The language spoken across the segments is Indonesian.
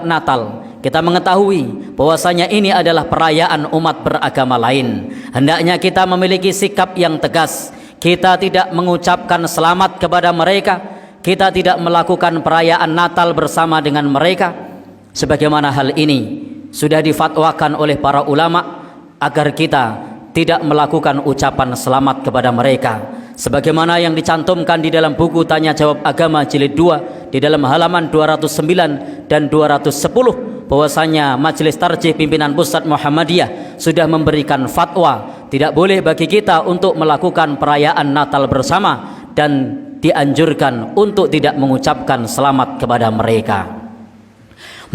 Natal, kita mengetahui bahwasanya ini adalah perayaan umat beragama lain. Hendaknya kita memiliki sikap yang tegas. Kita tidak mengucapkan selamat kepada mereka, kita tidak melakukan perayaan Natal bersama dengan mereka, sebagaimana hal ini sudah difatwakan oleh para ulama agar kita tidak melakukan ucapan selamat kepada mereka, sebagaimana yang dicantumkan di dalam buku Tanya Jawab Agama jilid 2 di dalam halaman 209 dan 210, bahwasanya Majelis Tarjih Pimpinan Pusat Muhammadiyah sudah memberikan fatwa tidak boleh bagi kita untuk melakukan perayaan Natal bersama dan dianjurkan untuk tidak mengucapkan selamat kepada mereka.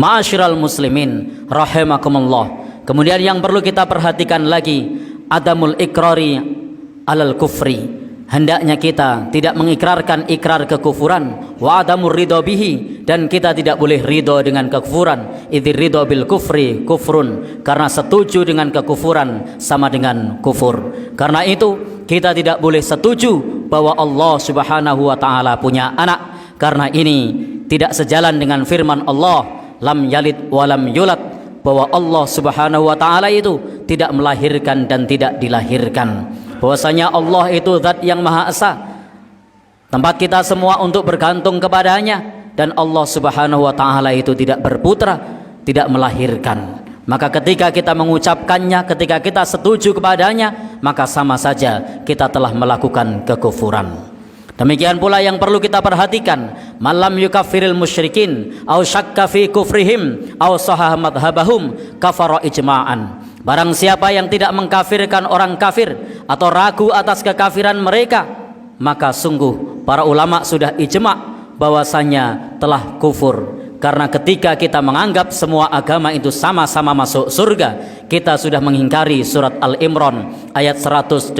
Ma'asyiral muslimin rahimakumullah. Kemudian yang perlu kita perhatikan lagi, adamul ikrari alal kufri. Hendaknya kita tidak mengikrarkan ikrar kekufuran, wa adamur ridho bihi, dan kita tidak boleh ridho dengan kekufuran. Idzir ridho bil kufri kufrun, karena setuju dengan kekufuran sama dengan kufur. Karena itu kita tidak boleh setuju bahwa Allah Subhanahu wa taala punya anak, karena ini tidak sejalan dengan firman Allah, lam yalid wa lam yulad, bahwa Allah Subhanahu wa taala itu tidak melahirkan dan tidak dilahirkan. Bahwasanya Allah itu zat yang maha esa, tempat kita semua untuk bergantung kepadanya, dan Allah Subhanahu wa taala itu tidak berputra, tidak melahirkan. Maka ketika kita mengucapkannya, ketika kita setuju kepadanya, maka sama saja kita telah melakukan kekufuran. Demikian pula yang perlu kita perhatikan, malam yukaffiril musyrikin au syakka fi kufrihim au sahah madhabahum kafara ijma'an. Barang siapa yang tidak mengkafirkan orang kafir atau ragu atas kekafiran mereka, maka sungguh para ulama sudah ijma' bahwasanya telah kufur. Karena ketika kita menganggap semua agama itu sama-sama masuk surga, kita sudah mengingkari surat Al-Imran ayat 185.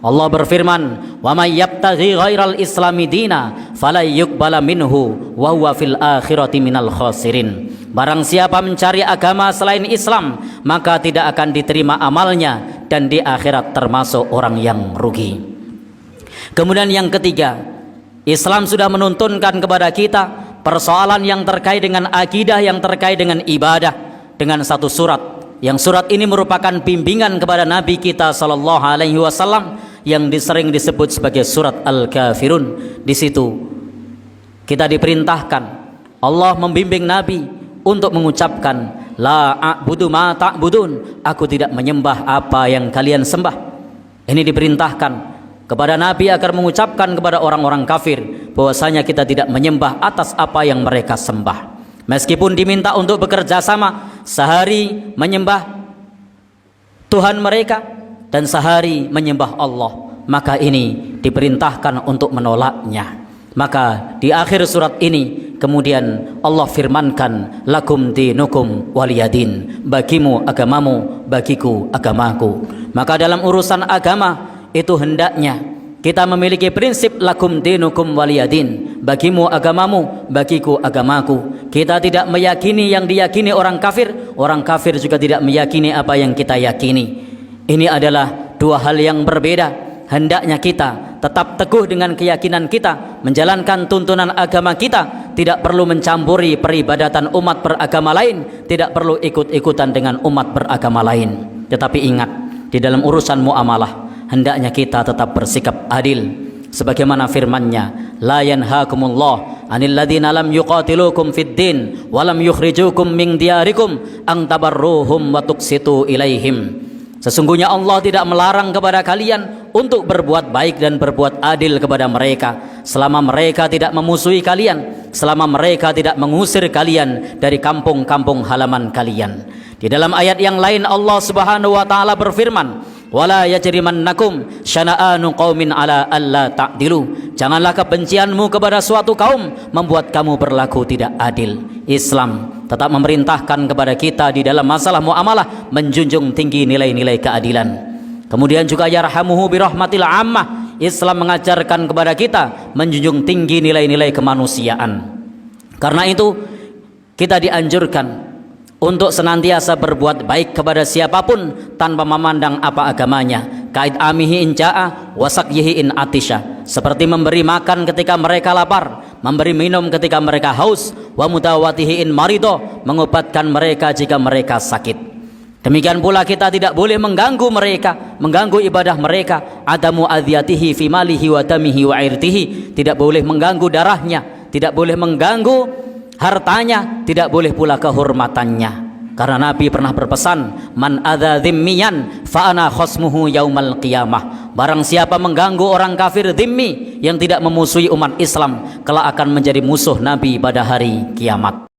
Allah berfirman, "Wa may yabtaghi ghairal islami dina fala yuqbala minhu wa huwa fil akhirati minal khasirin." Barang siapa mencari agama selain Islam, maka tidak akan diterima amalnya, dan di akhirat termasuk orang yang rugi. Kemudian yang ketiga, Islam sudah menuntunkan kepada kita persoalan yang terkait dengan akidah, yang terkait dengan ibadah, dengan satu surat. Yang surat ini merupakan bimbingan kepada Nabi kita sallallahu alaihi wasallam yang sering disebut sebagai surat Al-Kafirun. Di situ kita diperintahkan, Allah membimbing Nabi untuk mengucapkan la a'budu ma ta'budun, aku tidak menyembah apa yang kalian sembah. Ini diperintahkan kepada Nabi agar mengucapkan kepada orang-orang kafir bahwasanya kita tidak menyembah atas apa yang mereka sembah. Meskipun diminta untuk bekerja sama, sehari menyembah Tuhan mereka dan sehari menyembah Allah, maka ini diperintahkan untuk menolaknya. Maka di akhir surat ini kemudian Allah firmankan, lakum dinukum waliyadin, bagimu agamamu, bagiku agamaku. Maka dalam urusan agama itu hendaknya kita memiliki prinsip lakum dinukum waliyadin, bagimu agamamu, bagiku agamaku. Kita tidak meyakini yang diyakini orang kafir, orang kafir juga tidak meyakini apa yang kita yakini. Ini adalah dua hal yang berbeda. Hendaknya kita tetap teguh dengan keyakinan kita, menjalankan tuntunan agama kita, tidak perlu mencampuri peribadatan umat beragama lain, tidak perlu ikut-ikutan dengan umat beragama lain. Tetapi ingat, di dalam urusan muamalah hendaknya kita tetap bersikap adil, sebagaimana firman-Nya, la yanhaakumullah 'anil ladzina lam yuqatilukum fid din wa lam yukhrijukum min diyarikum an tabarruhum wa tuqsitu ilaihim. Sesungguhnya Allah tidak melarang kepada kalian untuk berbuat baik dan berbuat adil kepada mereka, selama mereka tidak memusuhi kalian, selama mereka tidak mengusir kalian dari kampung-kampung halaman kalian. Di dalam ayat yang lain Allah Subhanahu wa taala berfirman, wala yajrimannakum syana'anu qaumin ala alla ta'dilu. Janganlah kebencianmu kepada suatu kaum membuat kamu berlaku tidak adil. Islam tetap memerintahkan kepada kita di dalam masalah muamalah menjunjung tinggi nilai-nilai keadilan. Kemudian juga yarhamuhu birahmatil ammah. Islam mengajarkan kepada kita menjunjung tinggi nilai-nilai kemanusiaan. Karena itu kita dianjurkan untuk senantiasa berbuat baik kepada siapapun tanpa memandang apa agamanya. Kait amihi in ja'a wasaqyihi in atisha. Seperti memberi makan ketika mereka lapar, memberi minum ketika mereka haus, wa mudawatihi in marido, mengobatkan mereka jika mereka sakit. Demikian pula kita tidak boleh mengganggu mereka, mengganggu ibadah mereka. Adamu adhiyatihi fi malihi wa damihi wa irtihi. Tidak boleh mengganggu darahnya, tidak boleh mengganggu hartanya, tidak boleh pula kehormatannya. Karena Nabi pernah berpesan, man adza dhimmiyan fa ana khosmuhu yaumal qiyamah. Barang siapa mengganggu orang kafir dhimmi yang tidak memusuhi umat Islam, kelak akan menjadi musuh Nabi pada hari kiamat.